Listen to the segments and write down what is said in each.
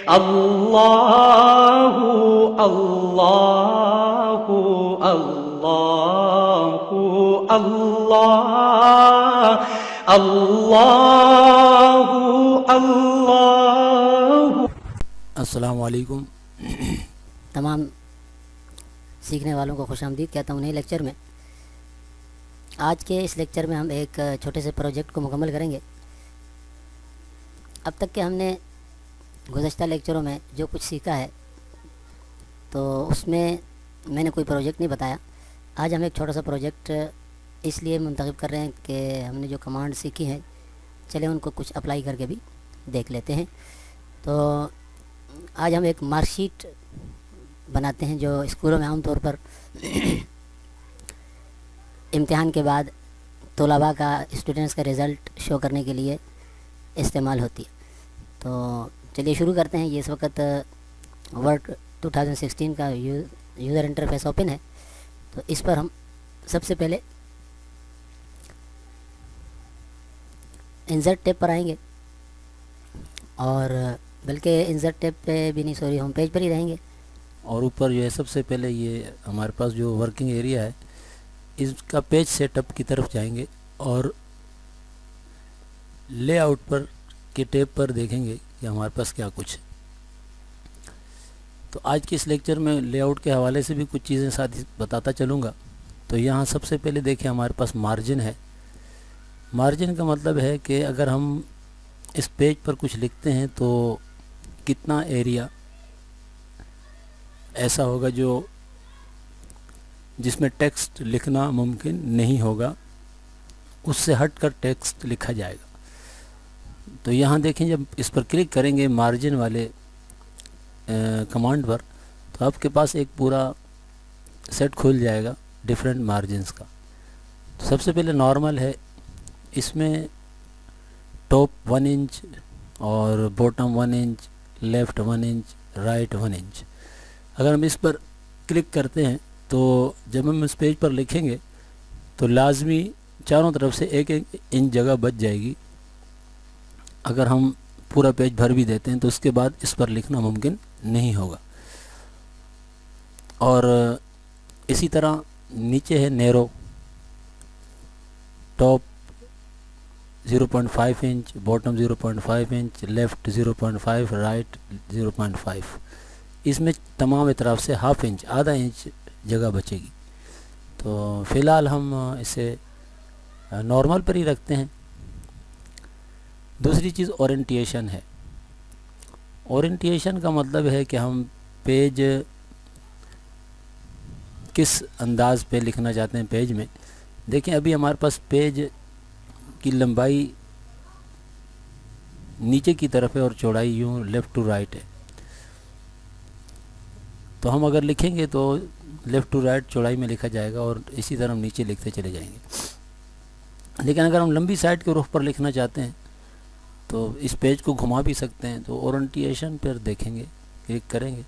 اللہ اللہ اللہ اللہ اللہ اللہ۔ السلام علیکم۔ تمام سیکھنے والوں کو خوش آمدید کہتا ہوں نئے لیکچر میں۔ آج کے اس لیکچر میں ہم ایک چھوٹے سے پروجیکٹ کو مکمل کریں گے۔ اب تک کہ ہم نے گزشتہ لیکچروں میں جو کچھ سیکھا ہے تو اس میں نے کوئی پروجیکٹ نہیں بتایا۔ آج ہم ایک چھوٹا سا پروجیکٹ اس لیے منتخب کر رہے ہیں کہ ہم نے جو کمانڈ سیکھی ہیں چلیں ان کو کچھ اپلائی کر کے بھی دیکھ لیتے ہیں۔ تو آج ہم ایک مارک شیٹ بناتے ہیں جو اسکولوں میں عام طور پر امتحان کے بعد طلباء کا اسٹوڈنٹس کا رزلٹ شو کرنے کے لیے استعمال ہوتی ہے۔ تو چلیے شروع کرتے ہیں۔ یہ اس وقت ورڈ 2016 کا یوزر انٹرفیس اوپن ہے، تو اس پر ہم سب سے پہلے انسرٹ ٹیب پر آئیں گے، اور بلکہ انسرٹ ٹیب پہ بھی نہیں، سوری، ہوم پیج پر ہی رہیں گے۔ اور اوپر جو ہے سب سے پہلے یہ ہمارے پاس جو ورکنگ ایریا ہے اس کا پیج سیٹ اپ کی طرف جائیں گے، اور لے آؤٹ پر کے ٹیب پر دیکھیں گے کہ ہمارے پاس کیا کچھ ہے۔ تو آج کے اس لیکچر میں لے آؤٹ کے حوالے سے بھی کچھ چیزیں ساتھ بتاتا چلوں گا۔ تو یہاں سب سے پہلے دیکھیں ہمارے پاس مارجن ہے۔ مارجن کا مطلب ہے کہ اگر ہم اس پیج پر کچھ لکھتے ہیں تو کتنا ایریا ایسا ہوگا جس میں ٹیکسٹ لکھنا ممکن نہیں ہوگا، اس سے ہٹ کر ٹیکسٹ لکھا جائے گا۔ تو یہاں دیکھیں جب اس پر کلک کریں گے مارجن والے کمانڈ پر، تو آپ کے پاس ایک پورا سیٹ کھل جائے گا ڈیفرنٹ مارجنز کا۔ تو سب سے پہلے نارمل ہے، اس میں ٹاپ 1 انچ اور bottom 1 inch, left 1 inch, right 1 inch. اگر ہم اس پر کلک کرتے ہیں تو جب ہم اس پیج پر لکھیں گے تو لازمی چاروں طرف سے 1 انچ جگہ بچ جائے گی۔ اگر ہم پورا پیج بھر بھی دیتے ہیں تو اس کے بعد اس پر لکھنا ممکن نہیں ہوگا۔ اور اسی طرح نیچے ہے narrow, top 0.5 inch, bottom 0.5 inch, left 0.5، right 0.5۔ اس میں تمام اطراف سے ½ انچ، آدھا انچ جگہ بچے گی۔ تو فی الحال ہم اسے نارمل پر ہی رکھتے ہیں۔ دوسری چیز اورینٹیشن ہے۔ اورینٹیشن کا مطلب ہے کہ ہم پیج کس انداز پہ لکھنا چاہتے ہیں پیج میں۔ دیکھیں ابھی ہمارے پاس پیج کی لمبائی نیچے کی طرف ہے اور چوڑائی یوں لیفٹ ٹو رائٹ ہے۔ تو ہم اگر لکھیں گے تو لیفٹ ٹو رائٹ چوڑائی میں لکھا جائے گا، اور اسی طرح ہم نیچے لکھتے چلے جائیں گے۔ لیکن اگر ہم لمبی سائڈ کے رخ پر لکھنا چاہتے ہیں تو اس پیج کو گھما بھی سکتے ہیں۔ تو اورینٹیشن پر دیکھیں گے، کلک کریں گے،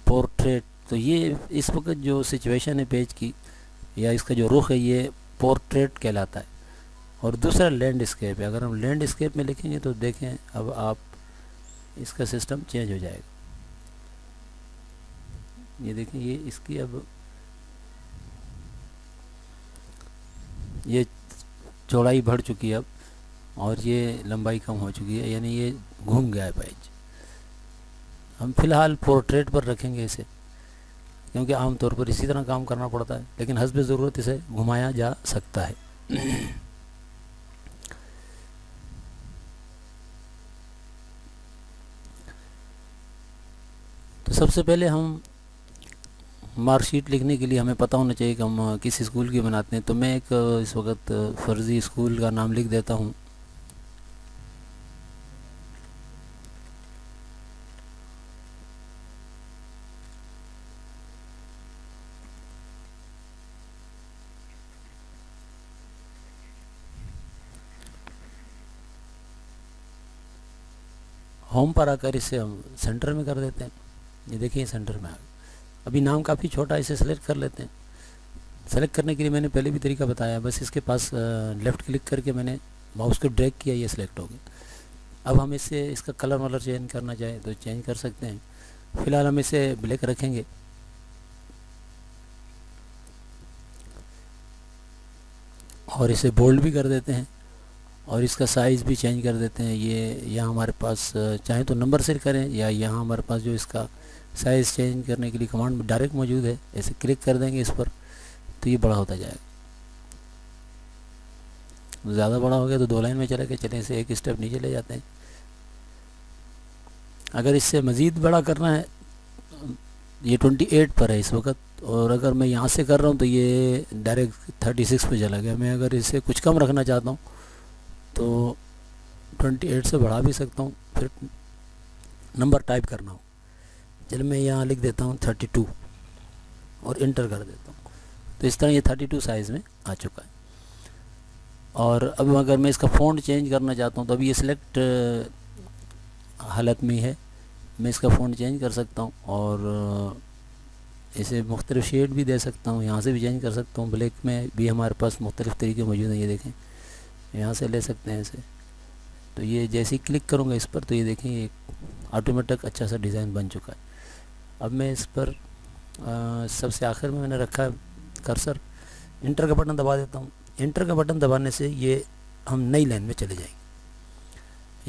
پورٹریٹ۔ تو یہ اس وقت جو سچویشن ہے پیج کی یا اس کا جو رخ ہے یہ پورٹریٹ کہلاتا ہے۔ اور دوسرا لینڈ اسکیپ ہے۔ اگر ہم لینڈ اسکیپ میں لکھیں گے تو دیکھیں اب آپ اس کا سسٹم چینج ہو جائے گا۔ یہ دیکھیں یہ اس کی اب یہ چوڑائی بڑھ چکی ہے اب، اور یہ لمبائی کم ہو چکی ہے، یعنی یہ گھوم گیا ہے پیج۔ ہم فی الحال پورٹریٹ پر رکھیں گے اسے، کیونکہ عام طور پر اسی طرح کام کرنا پڑتا ہے، لیکن حسب ضرورت اسے گھمایا جا سکتا ہے۔ تو سب سے پہلے ہم مارک شیٹ لکھنے کے لیے ہمیں پتہ ہونا چاہیے کہ ہم کس اسکول کی بناتے ہیں۔ تو میں ایک اس وقت فرضی اسکول کا نام لکھ دیتا ہوں۔ ہوم پر آ کر اسے ہم سینٹر میں کر دیتے ہیں۔ یہ دیکھیں سینٹر میں آ گیا۔ ابھی نام کافی چھوٹا ہے، اسے سلیکٹ کر لیتے ہیں۔ سلیکٹ کرنے کے لیے میں نے پہلے بھی طریقہ بتایا، بس اس کے پاس لیفٹ کلک کر کے میں نے ماؤس کو ڈریگ کیا، یہ سلیکٹ ہو گیا۔ اب ہم اس کا کلر ولر چینج کرنا چاہیں تو چینج کر سکتے ہیں. فی الحال ہم اسے بلیک رکھیں گے. اور اسے بولڈ بھی کر دیتے ہیں اور اس کا سائز بھی چینج کر دیتے ہیں. یہ یہاں ہمارے پاس چاہیں تو نمبر سے کریں یا یہاں ہمارے پاس جو اس کا سائز چینج کرنے کے لیے کمانڈ ڈائریکٹ موجود ہے. ایسے کلک کر دیں گے اس پر تو یہ بڑا ہوتا جائے گا. زیادہ بڑا ہو گیا تو 2 لائن میں چلے گئے. چلیں اسے ایک اسٹیپ نیچے لے جاتے ہیں. اگر اس سے مزید بڑا کرنا ہے یہ 28 پر ہے اس وقت اور اگر میں یہاں سے کر رہا ہوں تو یہ ڈائریکٹ 36 پہ چلا گیا. میں اگر اسے کچھ کم رکھنا چاہتا ہوں تو 28 سے بڑھا بھی سکتا ہوں. پھر نمبر ٹائپ کرنا ہو چلے میں یہاں لکھ دیتا ہوں 32 اور انٹر کر دیتا ہوں. تو اس طرح یہ 32 سائز میں آ چکا ہے. اور اب اگر میں اس کا فونٹ چینج کرنا چاہتا ہوں تو ابھی یہ سلیکٹ حالت میں ہے. میں اس کا فونٹ چینج کر سکتا ہوں اور اسے مختلف شیڈ بھی دے سکتا ہوں. یہاں سے بھی چینج کر سکتا ہوں. بلیک میں بھی ہمارے پاس مختلف طریقے موجود ہیں. یہ دیکھیں یہاں سے لے سکتے ہیں اسے. تو یہ جیسے ہی کلک کروں گا اس پر تو یہ دیکھیں یہ آٹومیٹک اچھا سا ڈیزائن بن چکا ہے. اب میں اس پر سب سے آخر میں نے رکھا کرسر. انٹر کا بٹن دبا دیتا ہوں. انٹر کا بٹن دبانے سے یہ ہم نئی لائن میں چلے جائیں گے.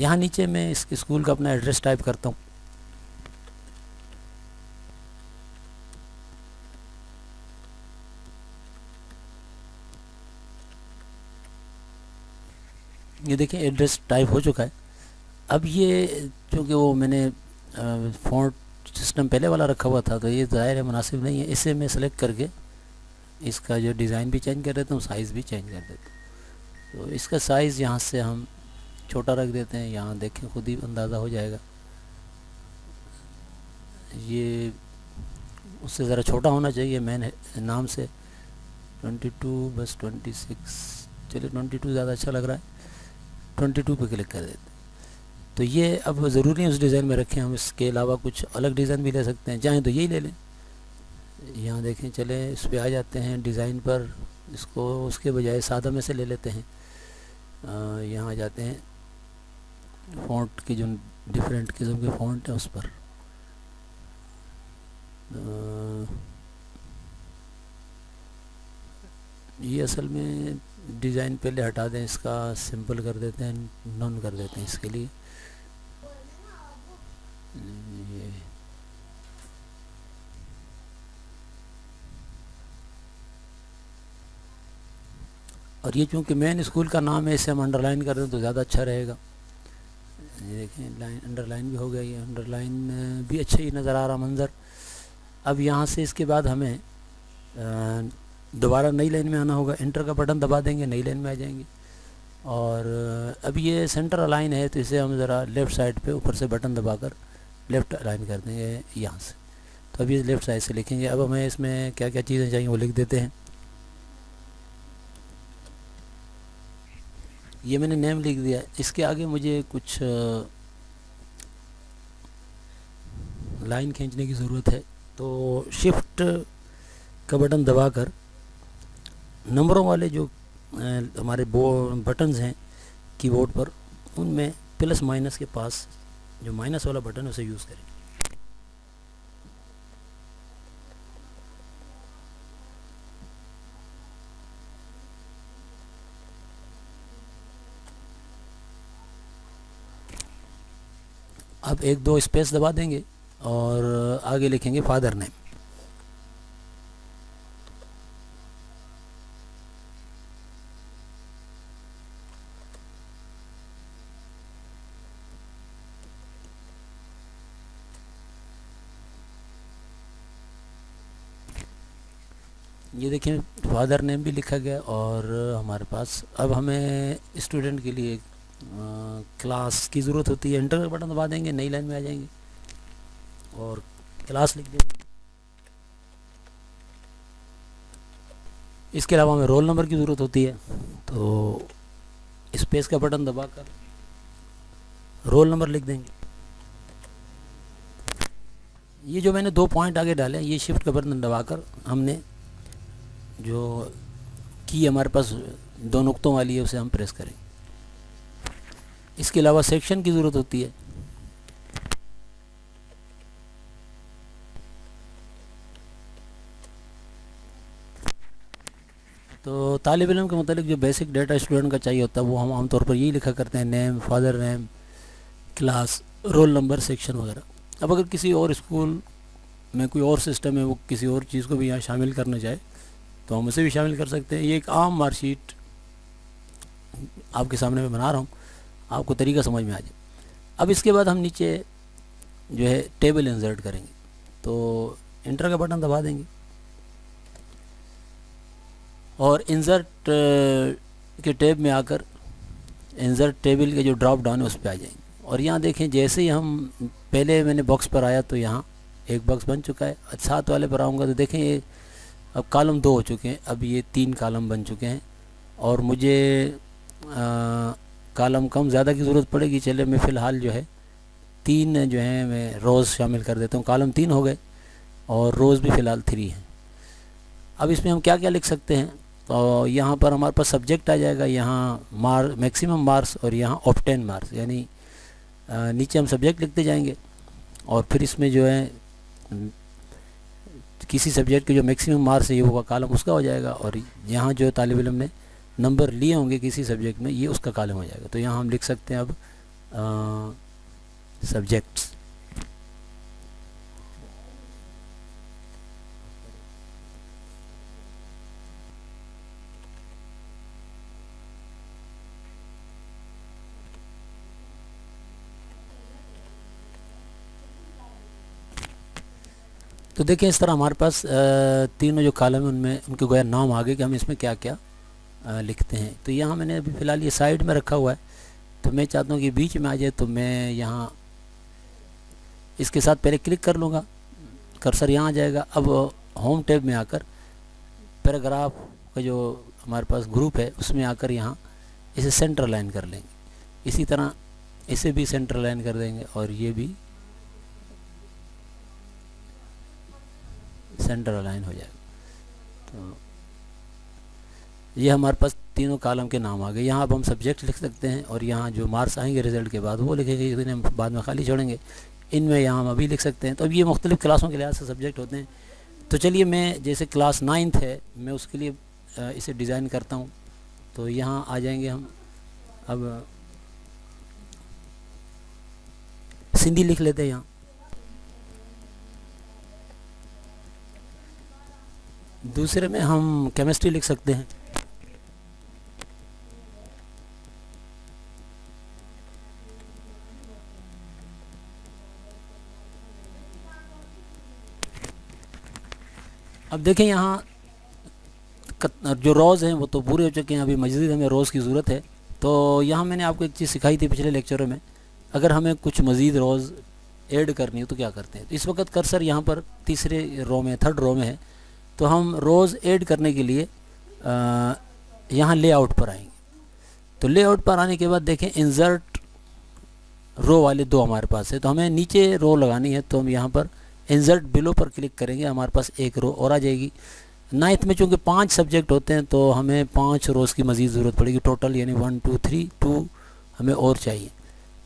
یہاں نیچے میں اس اسکول کا اپنا ایڈریس ٹائپ کرتا ہوں. یہ دیکھیں ایڈریس ٹائپ ہو چکا ہے. اب یہ چونکہ وہ میں نے فونٹ سسٹم پہلے والا رکھا ہوا تھا تو یہ ظاہر ہے مناسب نہیں ہے. اسے میں سلیکٹ کر کے اس کا جو ڈیزائن بھی چینج کر دیتا ہوں, سائز بھی چینج کر دیتا ہوں. تو اس کا سائز یہاں سے ہم چھوٹا رکھ دیتے ہیں. یہاں دیکھیں خود ہی اندازہ ہو جائے گا. یہ اس سے ذرا چھوٹا ہونا چاہیے مین نام سے. 22 بس 26 چلے 22 زیادہ اچھا لگ رہا ہے. 22 پہ کلک کر دیتے ہیں. تو یہ اب ضروری ہے اس ڈیزائن میں رکھیں. ہم اس کے علاوہ کچھ الگ ڈیزائن بھی لے سکتے ہیں. چاہیں تو یہی لے لیں. یہاں دیکھیں چلیں اس پہ آ جاتے ہیں ڈیزائن پر. اس کو اس کے بجائے سادہ میں سے لے لیتے ہیں. یہاں آ جاتے ہیں فونٹ کی جو ڈیفرنٹ قسم کے فونٹ ہیں اس پر. یہ اصل میں ڈیزائن پہلے ہٹا دیں. اس کا سمپل کر دیتے ہیں, نون کر دیتے ہیں اس کے لیے. اور یہ چونکہ مین اسکول کا نام ہے اسے ہم انڈر لائن کر دیں تو زیادہ اچھا رہے گا. یہ دیکھیں لائن انڈر لائن بھی ہو گیا. یہ انڈر لائن بھی اچھا ہی نظر آ رہا منظر. اب یہاں سے اس کے بعد ہمیں دوبارہ نئی لائن میں آنا ہوگا. انٹر کا بٹن دبا دیں گے, نئی لائن میں آ جائیں گے. اور اب یہ سینٹر الائن ہے تو اسے ہم ذرا لیفٹ سائڈ پہ اوپر سے بٹن دبا کر لیفٹ الائن کر دیں گے یہاں سے. تو اب یہ لیفٹ سائڈ سے لکھیں گے. اب ہمیں اس میں کیا کیا چیزیں چاہیے وہ لکھ دیتے ہیں. یہ میں نے نیم لکھ دیا. اس کے آگے مجھے کچھ لائن کھینچنے کی ضرورت ہے. تو شفٹ کا بٹن دبا کر نمبروں والے جو ہمارے بٹنز ہیں کی بورڈ پر ان میں پلس مائنس کے پاس جو مائنس والا بٹن ہے اسے یوز کریں. اب 1-2 اسپیس دبا دیں گے اور آگے لکھیں گے فادر نیم. یہ دیکھیں فادر نیم بھی لکھا گیا. اور ہمارے پاس اب ہمیں اسٹوڈنٹ کے لیے کلاس کی ضرورت ہوتی ہے. انٹر کا بٹن دبا دیں گے, نئی لائن میں آ جائیں گے اور کلاس لکھ دیں گے. اس کے علاوہ ہمیں رول نمبر کی ضرورت ہوتی ہے تو اسپیس کا بٹن دبا کر رول نمبر لکھ دیں گے. یہ جو میں نے 2 پوائنٹ آگے ڈالے یہ شفٹ کا بٹن دبا کر ہم نے جو کی ہمارے پاس 2 نقطوں والی ہے اسے ہم پریس کریں. اس کے علاوہ سیکشن کی ضرورت ہوتی ہے. تو طالب علم کے متعلق جو بیسک ڈیٹا اسٹوڈنٹ کا چاہیے ہوتا ہے وہ ہم عام طور پر یہی لکھا کرتے ہیں: name, father name, class, roll number, section وغیرہ. اب اگر کسی اور اسکول میں کوئی اور سسٹم ہے، وہ کسی اور چیز کو بھی یہاں شامل کرنا چاہے تو ہم اسے بھی شامل کر سکتے ہیں. یہ ایک عام مارک شیٹ آپ کے سامنے میں بنا رہا ہوں، آپ کو طریقہ سمجھ میں آ جائے. اب اس کے بعد ہم نیچے جو ہے ٹیبل انسرٹ کریں گے، تو انٹر کا بٹن دبا دیں گے اور انسرٹ کے ٹیب میں آ کر انسرٹ ٹیبل کے جو ڈراپ ڈاؤن ہے اس پہ آ جائیں گے. اور یہاں دیکھیں جیسے ہی ہم پہلے میں نے باکس پر آیا تو یہاں ایک باکس بن چکا ہے. ساتھ والے پر آؤں گا تو دیکھیں یہ اب کالم 2 ہو چکے ہیں، اب یہ 3 کالم بن چکے ہیں اور مجھے کالم کم زیادہ کی ضرورت پڑے گی. چلے میں فی الحال جو ہے 3 جو ہیں میں روز شامل کر دیتا ہوں. کالم 3 ہو گئے اور روز بھی فی الحال 3 ہیں. اب اس میں ہم کیا کیا لکھ سکتے ہیں؟ تو یہاں پر ہمارے پاس سبجیکٹ آ جائے گا، یہاں میکسیمم مارکس اور یہاں آبٹین مارکس، یعنی نیچے ہم سبجیکٹ لکھتے جائیں گے اور پھر اس میں جو ہے کسی سبجیکٹ کے جو میکسیمم مارکس ہے یہ ہوگا کالم اس کا ہو جائے گا، اور یہاں جو طالب علم نے نمبر لیے ہوں گے کسی سبجیکٹ میں یہ اس کا کالم ہو جائے گا. تو یہاں ہم لکھ سکتے ہیں اب سبجیکٹس. تو دیکھیں اس طرح ہمارے پاس تینوں جو کالم ہیں ان میں ان کے گویا نام آگے کہ ہم اس میں کیا کیا لکھتے ہیں. تو یہاں میں نے ابھی فی الحال یہ سائڈ میں رکھا ہوا ہے، تو میں چاہتا ہوں کہ بیچ میں آ جائے. تو میں یہاں اس کے ساتھ پہلے کلک کر لوں گا، کرسر یہاں آ جائے گا. اب ہوم ٹیب میں آ کر پیراگراف کا جو ہمارے پاس گروپ ہے اس میں آ کر یہاں اسے سینٹر لائن کر لیں گے. اسی طرح اسے بھی سینٹر لائن کر دیں گے اور یہ بھی سینٹر الائن ہو جائے گا. تو یہ ہمارے پاس تینوں کالم کے نام آ گئے. یہاں اب ہم سبجیکٹ لکھ سکتے ہیں اور یہاں جو مارکس آئیں گے رزلٹ کے بعد وہ لکھیں گے، انہیں ہم بعد میں خالی چھوڑیں گے. ان میں یہاں ہم ابھی لکھ سکتے ہیں. تو اب یہ مختلف کلاسوں کے لحاظ سے سبجیکٹ ہوتے ہیں. تو چلیے میں جیسے کلاس 9th ہے میں اس کے لیے اسے ڈیزائن کرتا ہوں. تو یہاں آ جائیں گے ہم، اب سندھی لکھ لیتے ہیں. یہاں دوسرے میں ہم کیمسٹری لکھ سکتے ہیں. اب دیکھیں یہاں جو روز ہیں وہ تو پورے ہو چکے ہیں، ابھی مزید ہمیں روز کی ضرورت ہے. تو یہاں میں نے آپ کو ایک چیز سکھائی تھی پچھلے لیکچروں میں، اگر ہمیں کچھ مزید روز ایڈ کرنی ہے تو کیا کرتے ہیں. اس وقت کرسر یہاں پر تیسرے رو میں، 3rd رو میں ہے. تو ہم روز ایڈ کرنے کے لیے یہاں لے آؤٹ پر آئیں گے. تو لے آؤٹ پر آنے کے بعد دیکھیں انسرٹ رو والے 2 ہمارے پاس ہے، تو ہمیں نیچے رو لگانی ہے. تو ہم یہاں پر انسرٹ بلو پر کلک کریں گے، ہمارے پاس ایک رو اور آ جائے گی. 9th میں چونکہ 5 سبجیکٹ ہوتے ہیں تو ہمیں 5 روز کی مزید ضرورت پڑے گی ٹوٹل، یعنی 1 2 3 2 ہمیں اور چاہیے.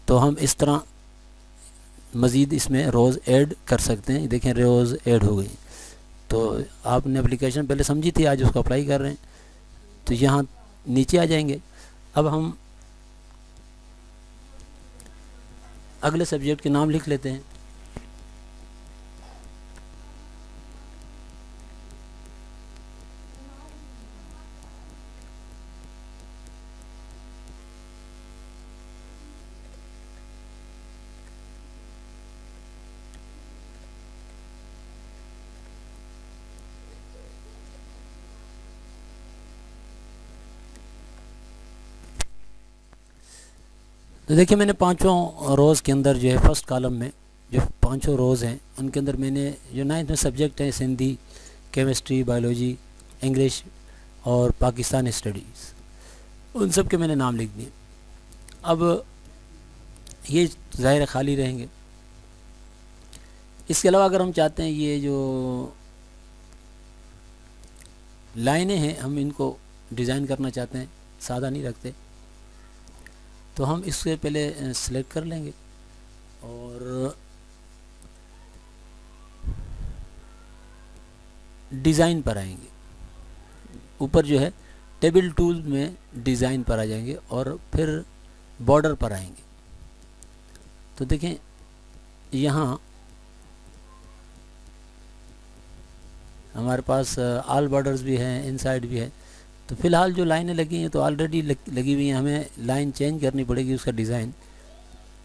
تو ہم اس طرح مزید اس میں روز ایڈ کر سکتے ہیں. دیکھیں روز ایڈ ہو گئی. تو آپ نے اپلیکیشن پہلے سمجھی تھی، آج اس کو اپلائی کر رہے ہیں. تو یہاں نیچے آ جائیں گے. اب ہم اگلے سبجیکٹ کے نام لکھ لیتے ہیں. تو دیکھیں میں نے 5 روز کے اندر جو ہے فرسٹ کالم میں جو 5 روز ہیں ان کے اندر میں نے جو 9th میں سبجیکٹ ہیں سندھی، کیمسٹری، بایولوجی، انگلش اور پاکستانی اسٹڈیز، ان سب کے میں نے نام لکھ دیے. اب یہ ظاہر خالی رہیں گے. اس کے علاوہ اگر ہم چاہتے ہیں یہ جو لائنیں ہیں ہم ان کو ڈیزائن کرنا چاہتے ہیں، سادہ نہیں رکھتے، تو ہم اس سے پہلے سلیکٹ کر لیں گے اور ڈیزائن پر آئیں گے. اوپر جو ہے ٹیبل ٹول میں ڈیزائن پر آ جائیں گے اور پھر بارڈر پر آئیں گے. تو دیکھیں یہاں ہمارے پاس آل بارڈرز بھی ہیں، ان سائڈ بھی ہے. تو فی الحال جو لائنیں لگی ہیں تو آلریڈی لگی ہوئی ہیں، ہمیں لائن چینج کرنی پڑے گی اس کا ڈیزائن.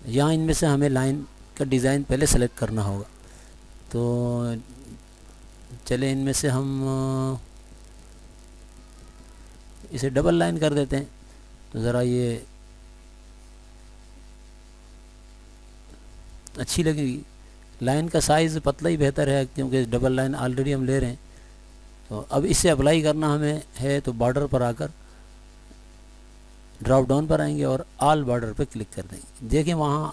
یہاں ان میں سے ہمیں لائن کا ڈیزائن پہلے سلیکٹ کرنا ہوگا. تو چلیں ان میں سے ہم اسے ڈبل لائن کر دیتے ہیں. تو ذرا یہ اچھی لگے گی. لائن کا سائز پتلا ہی بہتر ہے کیونکہ ڈبل لائن آلریڈی ہم لے رہے ہیں. تو اب اس سے اپلائی کرنا ہمیں ہے تو بارڈر پر آ کر ڈراپ ڈاؤن پر آئیں گے اور آل بارڈر پہ کلک کر دیں گے. دیکھیں وہاں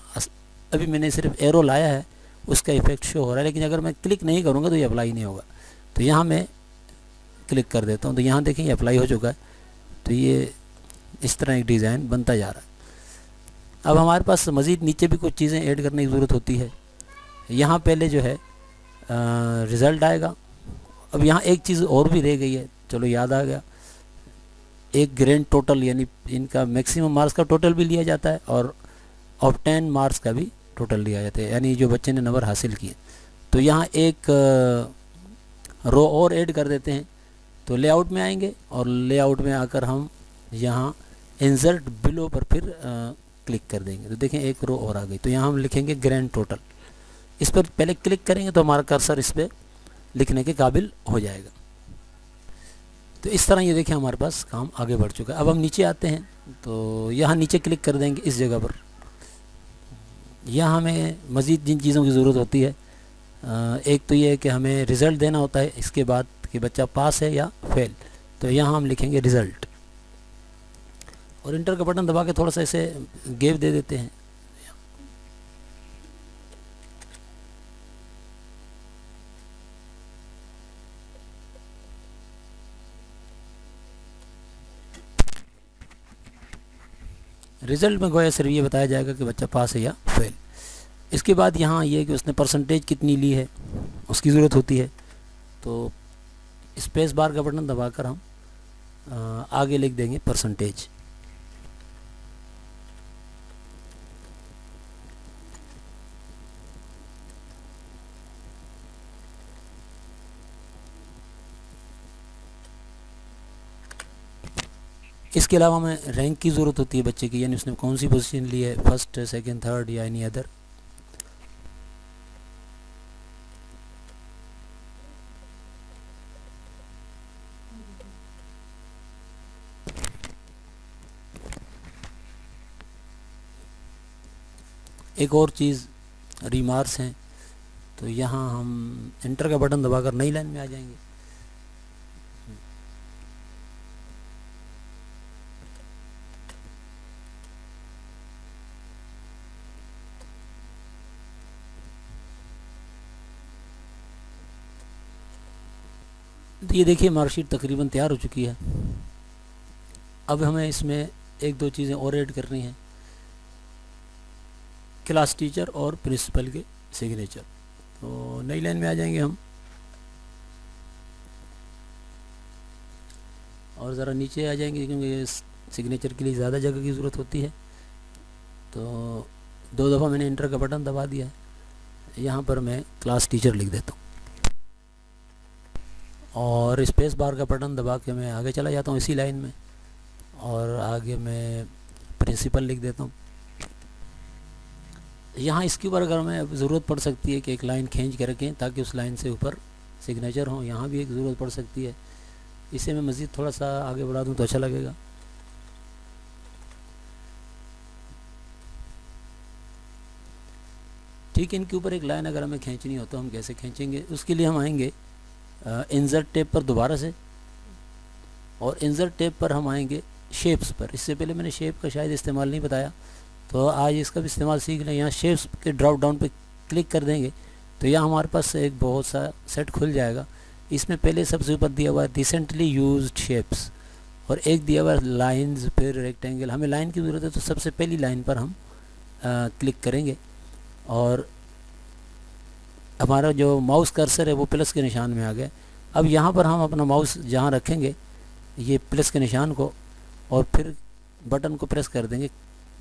ابھی میں نے صرف ایرو لایا ہے، اس کا ایفیکٹ شو ہو رہا ہے، لیکن اگر میں کلک نہیں کروں گا تو یہ اپلائی نہیں ہوگا. تو یہاں میں کلک کر دیتا ہوں تو یہاں دیکھیں یہ اپلائی ہو چکا ہے. تو یہ اس طرح ایک ڈیزائن بنتا جا رہا ہے. اب ہمارے پاس مزید نیچے بھی کچھ چیزیں ایڈ کرنے کی ضرورت ہوتی ہے. یہاں پہلے جو ہے رزلٹ آئے گا. اب یہاں ایک چیز اور بھی رہ گئی ہے، چلو یاد آ گیا. ایک گرینڈ ٹوٹل یعنی ان کا میکسیمم مارکس کا ٹوٹل بھی لیا جاتا ہے اور آبٹین مارکس کا بھی ٹوٹل لیا جاتا ہے، یعنی جو بچے نے نمبر حاصل کیے. تو یہاں ایک رو اور ایڈ کر دیتے ہیں. تو لے آؤٹ میں آئیں گے اور لے آؤٹ میں آ کر ہم یہاں انسرٹ بلو پر پھر کلک کر دیں گے. تو دیکھیں ایک رو اور آ گئی. تو یہاں ہم لکھیں گے گرینڈ ٹوٹل. اس پر پہلے کلک کریں گے تو ہمارا کرسر اس پہ لکھنے کے قابل ہو جائے گا. تو اس طرح یہ دیکھیں ہمارے پاس کام آگے بڑھ چکا ہے. اب ہم نیچے آتے ہیں تو یہاں نیچے کلک کر دیں گے اس جگہ پر. یہاں ہمیں مزید جن چیزوں کی ضرورت ہوتی ہے، ایک تو یہ ہے کہ ہمیں رزلٹ دینا ہوتا ہے اس کے بعد کہ بچہ پاس ہے یا فیل. تو یہاں ہم لکھیں گے رزلٹ اور انٹر کا بٹن دبا کے تھوڑا سا اسے گیپ دے دیتے ہیں. رزلٹ میں گویا صرف یہ بتایا جائے گا کہ بچہ پاس ہے یا فیل. اس کے بعد یہاں یہ کہ اس نے پرسنٹیج کتنی لی ہے اس کی ضرورت ہوتی ہے. تو اسپیس بار کا بٹن دبا کر ہم آگے لکھ دیں گے پرسنٹیج. اس کے علاوہ ہمیں رینک کی ضرورت ہوتی ہے بچے کی، یعنی اس نے کون سی پوزیشن لی ہے، فرسٹ، سیکنڈ، تھرڈ یا اینی ادر. ایک اور چیز ریمارکس ہیں. تو یہاں ہم انٹر کا بٹن دبا کر نئی لائن میں آ جائیں گے. تو یہ دیکھیے مارک شیٹ تقریباً تیار ہو چکی ہے. اب ہمیں اس میں ایک دو چیزیں اور ایڈ کرنی ہیں، کلاس ٹیچر اور پرنسپل کے سگنیچر. تو نئی لائن میں آ جائیں گے ہم اور ذرا نیچے آ جائیں گے کیونکہ سگنیچر کے لیے زیادہ جگہ کی ضرورت ہوتی ہے. تو دو دفعہ میں نے انٹر کا بٹن دبا دیا ہے. یہاں پر میں کلاس ٹیچر لکھ دیتا ہوں اور اسپیس بار کا بٹن دبا کے میں آگے چلا جاتا ہوں اسی لائن میں اور آگے میں پرنسپل لکھ دیتا ہوں. یہاں اس کے اوپر اگر ہمیں ضرورت پڑ سکتی ہے کہ ایک لائن کھینچ کے رکھیں تاکہ اس لائن سے اوپر سگنیچر ہوں، یہاں بھی ایک ضرورت پڑ سکتی ہے. اسے میں مزید تھوڑا سا آگے بڑھا دوں تو اچھا لگے گا. ٹھیک ہے، ان کے اوپر ایک لائن اگر ہمیں کھینچنی ہو تو ہم کیسے کھینچیں گے؟ اس کے لیے ہم آئیں گے انسرٹ ٹیب پر دوبارہ سے اور انسرٹ ٹیب پر ہم آئیں گے شیپس پر. اس سے پہلے میں نے شیپ کا شاید استعمال نہیں بتایا تو آج اس کا بھی استعمال سیکھ لیں. یہاں شیپس کے ڈراپ ڈاؤن پہ کلک کر دیں گے تو یہاں ہمارے پاس ایک بہت سا سیٹ کھل جائے گا. اس میں پہلے سب سے اوپر دیا ہوا ہے ریسنٹلی یوزڈ شیپس اور ایک دیا ہوا لائنز، پھر ریکٹینگل. ہمیں لائن کی ضرورت ہے تو سب سے پہلی لائن پر ہم کلک کریں گے اور ہمارا جو ماؤس کرسر ہے وہ پلس کے نشان میں آ گیا. اب یہاں پر ہم اپنا ماؤس جہاں رکھیں گے یہ پلس کے نشان کو، اور پھر بٹن کو پریس کر دیں گے،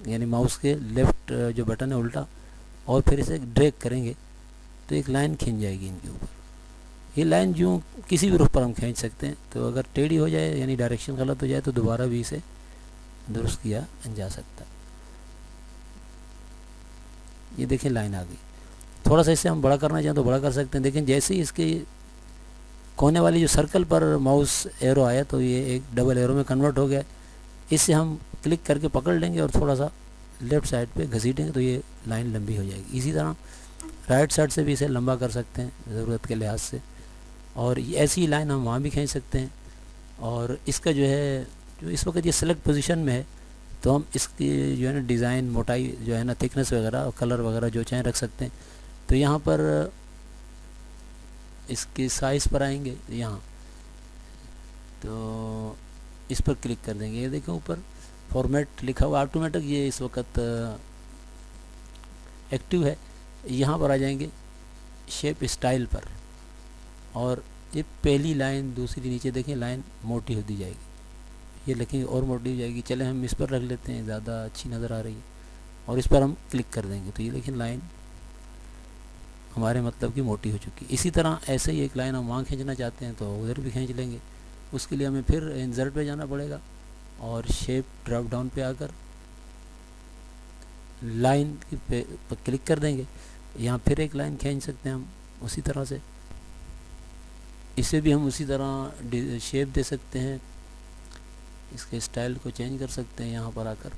یعنی ماؤس کے لیفٹ جو بٹن ہے الٹا، اور پھر اسے ڈریگ کریں گے تو ایک لائن کھینچ جائے گی ان کے اوپر. یہ لائن جو کسی بھی رخ پر ہم کھینچ سکتے ہیں، تو اگر ٹیڑھی ہو جائے یعنی ڈائریکشن غلط ہو جائے تو دوبارہ بھی اسے درست کیا جا سکتا ہے. یہ دیکھیں لائن آ گئی. تھوڑا سا اسے ہم بڑا کرنا چاہیں تو بڑا کر سکتے ہیں. دیکھیں جیسے ہی اس کے کونے والی جو سرکل پر ماؤس ایرو آیا تو یہ ایک ڈبل ایرو میں کنورٹ ہو گیا. اس سے ہم کلک کر کے پکڑ لیں گے اور تھوڑا سا لیفٹ سائڈ پہ گھسیٹیں گے تو یہ لائن لمبی ہو جائے گی. اسی طرح رائٹ سائڈ سے بھی اسے لمبا کر سکتے ہیں ضرورت کے لحاظ سے، اور ایسی لائن ہم وہاں بھی کھینچ سکتے ہیں. اور اس کا جو ہے جو اس وقت یہ سلیکٹ پوزیشن میں ہے تو ہم اس کی جو ہے نا ڈیزائن، موٹائی جو ہے نا، تھکنس وغیرہ اور کلر وغیرہ جو چاہیں رکھ سکتے ہیں. تو یہاں پر اس کی سائز پر آئیں گے، یہاں تو اس پر کلک کر دیں گے. یہ دیکھیں اوپر فارمیٹ لکھا ہوا آٹومیٹک، یہ اس وقت ایکٹیو ہے. یہاں پر آ جائیں گے شیپ اسٹائل پر، اور یہ پہلی لائن دوسری نیچے دیکھیں لائن موٹی ہوتی جائے گی. یہ لکھیں اور موٹی ہو جائے گی. چلیں ہم اس پر رکھ لیتے ہیں، زیادہ اچھی نظر آ رہی ہے، اور اس پر ہم کلک کر دیں گے تو یہ دیکھیں لائن ہمارے مطلب کی موٹی ہو چکی. اسی طرح ایسے ہی ایک لائن ہم وہاں کھینچنا چاہتے ہیں تو ادھر بھی کھینچ لیں گے. اس کے لیے ہمیں پھر انسرٹ پہ جانا پڑے گا اور شیپ ڈراپ ڈاؤن پہ آ کر لائن پہ کلک کر دیں گے. یہاں پھر ایک لائن کھینچ سکتے ہیں ہم اسی طرح سے. اسے بھی ہم اسی طرح شیپ دے سکتے ہیں، اس کے اسٹائل کو چینج کر سکتے ہیں. یہاں پر آ کر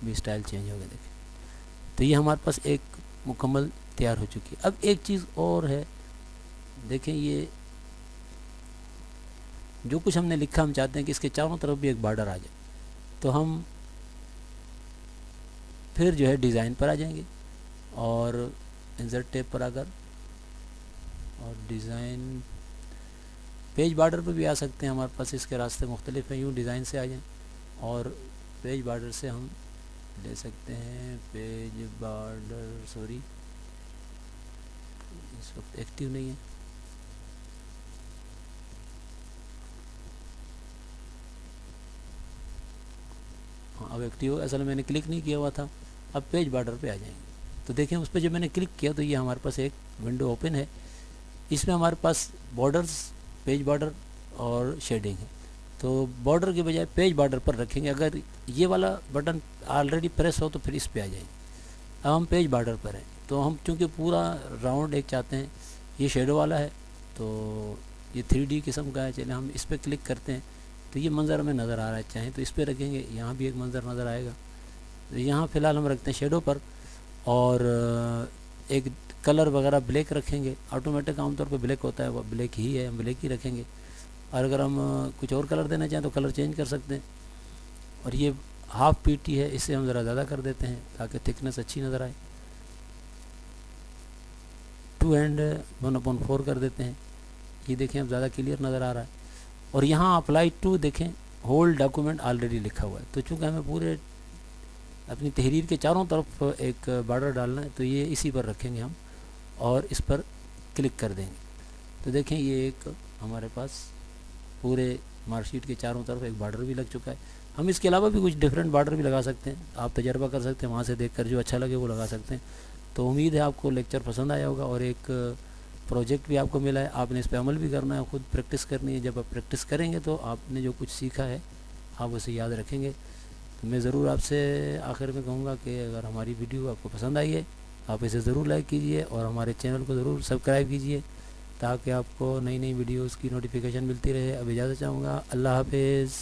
بھی اسٹائل چینج ہو گیا. دیکھیں تو یہ ہمارے پاس ایک مکمل تیار ہو چکی ہے. اب ایک چیز اور ہے، دیکھیں یہ جو کچھ ہم نے لکھا ہم چاہتے ہیں کہ اس کے چاروں طرف بھی ایک بارڈر آ جائے. تو ہم پھر جو ہے ڈیزائن پر آ جائیں گے اور انسرٹ ٹیب پر آ کر اور ڈیزائن پیج بارڈر پہ بھی آ سکتے ہیں. ہمارے پاس اس کے راستے مختلف ہیں. یوں ڈیزائن سے آ جائیں اور پیج بارڈر سے ہم لے سکتے ہیں. پیج بارڈر سوری اس وقت ایکٹیو نہیں ہے. ہاں اب ایکٹیو ہے. اصل میں نے کلک نہیں کیا ہوا تھا. اب پیج بارڈر پہ آ جائیں گے تو دیکھیں اس پہ جب میں نے کلک کیا تو یہ ہمارے پاس ایک ونڈو اوپن ہے. اس میں ہمارے پاس بارڈرز، پیج بارڈر اور شیڈنگ ہے. تو بارڈر کے بجائے پیج بارڈر پر رکھیں گے. اگر یہ والا بٹن آلریڈی پریس ہو تو پھر اس پہ آ جائیں گے. اب ہم پیج بارڈر پر ہیں تو ہم چونکہ پورا راؤنڈ ایک چاہتے ہیں. یہ شیڈو والا ہے تو یہ 3D قسم کا ہے. چلیں ہم اس پہ کلک کرتے ہیں تو یہ منظر ہمیں نظر آ رہا ہے. چاہیں تو اس پہ رکھیں گے، یہاں بھی ایک منظر نظر آئے گا. تو یہاں فی الحال ہم رکھتے ہیں شیڈو پر، اور ایک کلر وغیرہ بلیک رکھیں گے. آٹومیٹک عام طور پہ بلیک ہوتا ہے، وہ بلیک ہی ہے، ہم بلیک ہی رکھیں گے. اور اگر ہم کچھ اور کلر دینا چاہیں تو کلر چینج کر سکتے ہیں. اور یہ ہاف پی ٹی ہے، اس سے ہم ذرا زیادہ کر دیتے ہیں تاکہ تھکنس اچھی نظر آئے. 2 اینڈ 1/4 کر دیتے ہیں. یہ دیکھیں اب زیادہ کلیئر نظر آ رہا ہے. اور یہاں اپلائی ٹو دیکھیں ہول ڈاکومنٹ آلریڈی لکھا ہوا ہے. تو چونکہ ہمیں پورے اپنی تحریر کے چاروں طرف ایک بارڈر ڈالنا ہے تو یہ اسی پر رکھیں گے ہم اور اس پر کلک کر دیں گے. تو دیکھیں یہ ایک ہمارے پاس پورے مارک شیٹ کے چاروں طرف ایک بارڈر بھی لگ چکا ہے. ہم اس کے علاوہ بھی کچھ ڈیفرنٹ بارڈر بھی لگا سکتے ہیں. آپ تجربہ کر سکتے ہیں، وہاں سے دیکھ کر جو اچھا لگے وہ لگا سکتے ہیں. تو امید ہے آپ کو لیکچر پسند آیا ہوگا، اور ایک پروجیکٹ بھی آپ کو ملا ہے. آپ نے اس پہ عمل بھی کرنا ہے، خود پریکٹس کرنی ہے. جب آپ پریکٹس کریں گے تو آپ نے جو کچھ سیکھا ہے آپ اسے یاد رکھیں گے. تو میں ضرور آپ سے آخر میں کہوں گا کہ اگر ہماری ویڈیو آپ کو پسند آئی ہے آپ اسے ضرور لائک کیجئے اور ہمارے چینل کو ضرور سبسکرائب کیجئے تاکہ آپ کو نئی نئی ویڈیوز کی نوٹیفیکیشن ملتی رہے. اب اجازت چاہوں گا. اللہ حافظ.